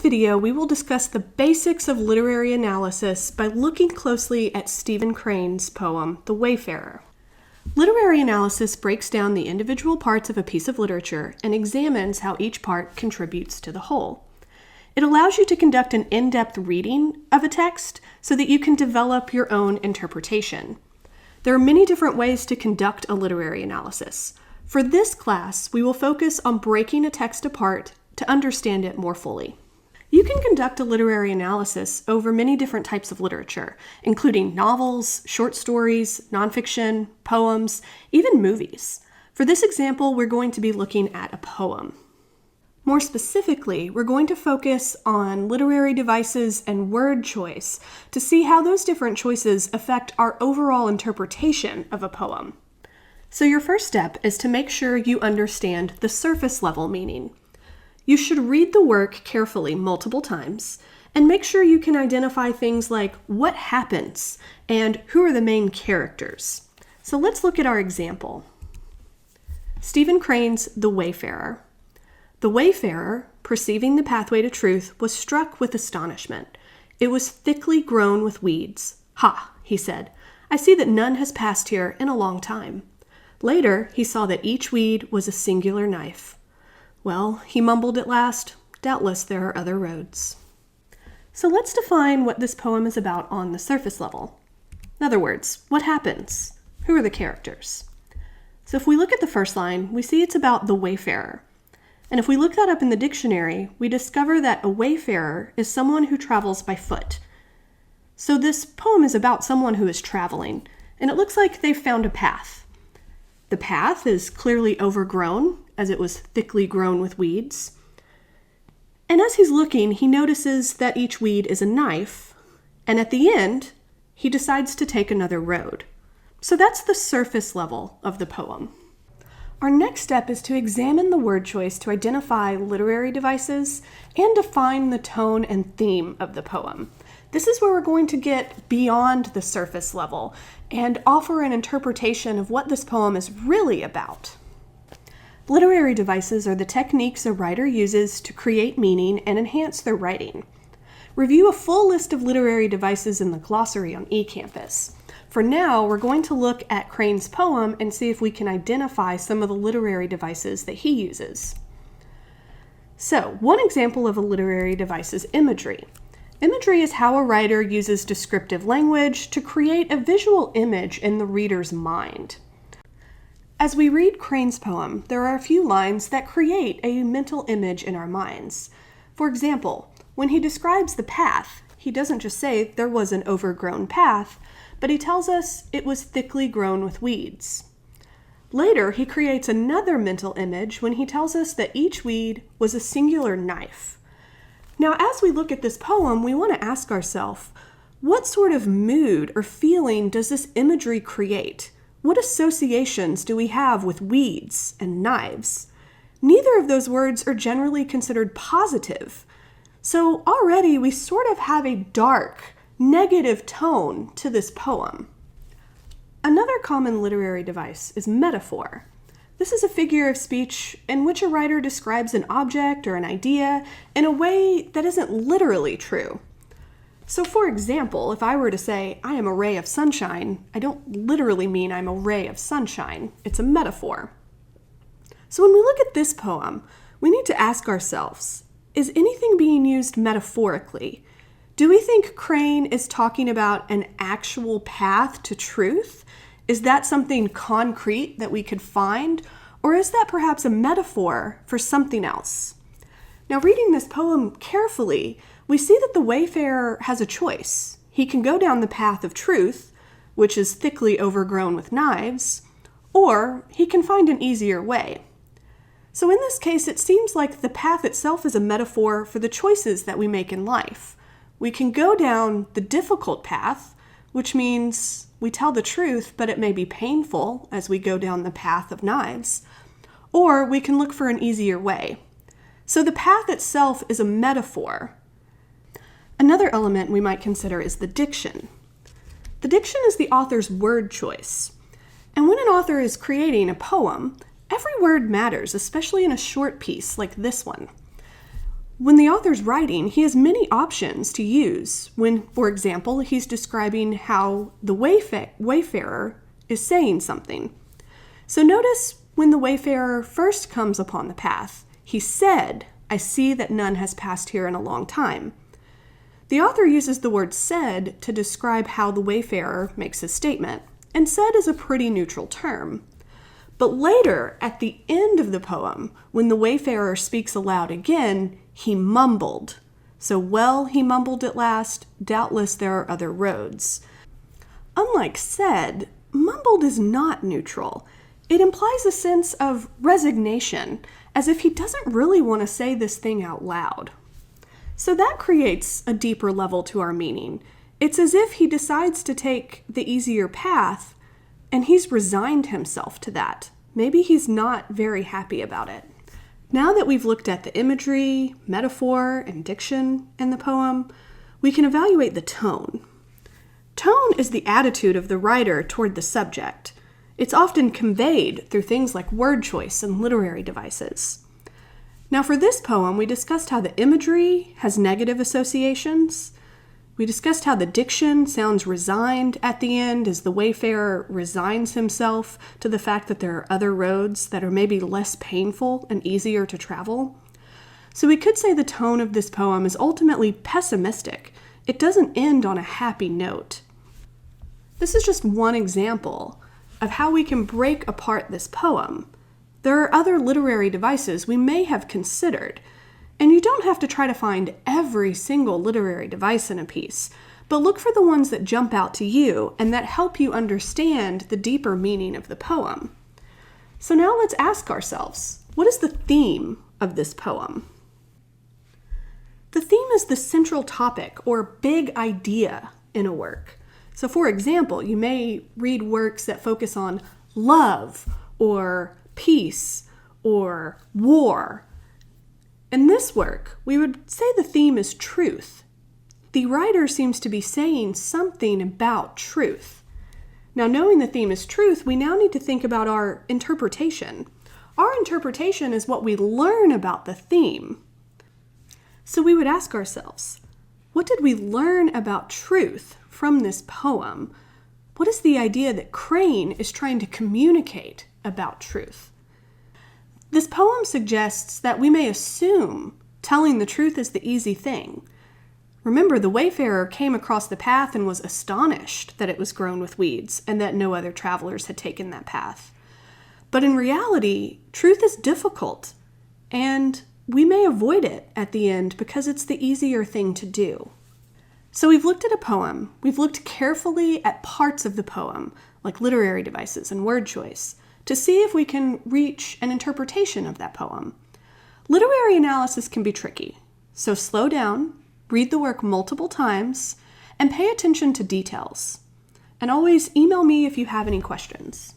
video, we will discuss the basics of literary analysis by looking closely at Stephen Crane's poem, The Wayfarer. Literary analysis breaks down the individual parts of a piece of literature and examines how each part contributes to the whole. It allows you to conduct an in-depth reading of a text so that you can develop your own interpretation. There are many different ways to conduct a literary analysis. For this class, we will focus on breaking a text apart to understand it more fully. You can conduct a literary analysis over many different types of literature, including novels, short stories, nonfiction, poems, even movies. For this example, we're going to be looking at a poem. More specifically, we're going to focus on literary devices and word choice to see how those different choices affect our overall interpretation of a poem. So your first step is to make sure you understand the surface level meaning. You should read the work carefully multiple times and make sure you can identify things like what happens and who are the main characters. So let's look at our example. Stephen Crane's The Wayfarer. The wayfarer, perceiving the pathway to truth, was struck with astonishment. It was thickly grown with weeds. "Ha," he said, "I see that none has passed here in a long time." Later, he saw that each weed was a singular knife. "Well," he mumbled at last, "doubtless there are other roads." So let's define what this poem is about on the surface level. In other words, what happens? Who are the characters? So if we look at the first line, we see it's about the wayfarer. And if we look that up in the dictionary, we discover that a wayfarer is someone who travels by foot. So this poem is about someone who is traveling, and it looks like they've found a path. The path is clearly overgrown, as it was thickly grown with weeds. And as he's looking, he notices that each weed is a knife, and at the end, he decides to take another road. So that's the surface level of the poem. Our next step is to examine the word choice to identify literary devices and define the tone and theme of the poem. This is where we're going to get beyond the surface level and offer an interpretation of what this poem is really about. Literary devices are the techniques a writer uses to create meaning and enhance their writing. Review a full list of literary devices in the glossary on eCampus. For now, we're going to look at Crane's poem and see if we can identify some of the literary devices that he uses. So, one example of a literary device is imagery. Imagery is how a writer uses descriptive language to create a visual image in the reader's mind. As we read Crane's poem, there are a few lines that create a mental image in our minds. For example, when he describes the path, he doesn't just say there was an overgrown path, but he tells us it was thickly grown with weeds. Later, he creates another mental image when he tells us that each weed was a singular knife. Now, as we look at this poem, we want to ask ourselves, what sort of mood or feeling does this imagery create? What associations do we have with weeds and knives? Neither of those words are generally considered positive. So already we sort of have a dark, negative tone to this poem. Another common literary device is metaphor. This is a figure of speech in which a writer describes an object or an idea in a way that isn't literally true. So for example, if I were to say, I am a ray of sunshine, I don't literally mean I'm a ray of sunshine. It's a metaphor. So when we look at this poem, we need to ask ourselves, is anything being used metaphorically? Do we think Crane is talking about an actual path to truth? Is that something concrete that we could find? Or is that perhaps a metaphor for something else? Now, reading this poem carefully, we see that the wayfarer has a choice. He can go down the path of truth, which is thickly overgrown with knives, or he can find an easier way. So in this case, it seems like the path itself is a metaphor for the choices that we make in life. We can go down the difficult path, which means we tell the truth, but it may be painful as we go down the path of knives, or we can look for an easier way. So the path itself is a metaphor. Another element we might consider is the diction. The diction is the author's word choice. And when an author is creating a poem, every word matters, especially in a short piece like this one. When the author's writing, he has many options to use when, for example, he's describing how the wayfarer is saying something. So notice when the wayfarer first comes upon the path, he said, "I see that none has passed here in a long time." The author uses the word said to describe how the wayfarer makes his statement, and said is a pretty neutral term. But later, at the end of the poem, when the wayfarer speaks aloud again, he mumbled. So well he mumbled at last, doubtless there are other roads. Unlike said, mumbled is not neutral. It implies a sense of resignation, as if he doesn't really want to say this thing out loud. So that creates a deeper level to our meaning. It's as if he decides to take the easier path, and he's resigned himself to that. Maybe he's not very happy about it. Now that we've looked at the imagery, metaphor, and diction in the poem, we can evaluate the tone. Tone is the attitude of the writer toward the subject. It's often conveyed through things like word choice and literary devices. Now for this poem, we discussed how the imagery has negative associations. We discussed how the diction sounds resigned at the end as the wayfarer resigns himself to the fact that there are other roads that are maybe less painful and easier to travel. So we could say the tone of this poem is ultimately pessimistic. It doesn't end on a happy note. This is just one example of how we can break apart this poem. There are other literary devices we may have considered, and you don't have to try to find every single literary device in a piece, but look for the ones that jump out to you and that help you understand the deeper meaning of the poem. So now let's ask ourselves, what is the theme of this poem? The theme is the central topic or big idea in a work. So for example, you may read works that focus on love or peace or war. In this work, we would say the theme is truth. The writer seems to be saying something about truth. Now, knowing the theme is truth, we now need to think about our interpretation. Our interpretation is what we learn about the theme. So we would ask ourselves, what did we learn about truth from this poem? What is the idea that Crane is trying to communicate about truth? This poem suggests that we may assume telling the truth is the easy thing. Remember, the wayfarer came across the path and was astonished that it was grown with weeds and that no other travelers had taken that path. But in reality, truth is difficult, and we may avoid it at the end because it's the easier thing to do. So we've looked at a poem. We've looked carefully at parts of the poem, like literary devices and word choice, to see if we can reach an interpretation of that poem. Literary analysis can be tricky, so slow down, read the work multiple times, and pay attention to details. And always email me if you have any questions.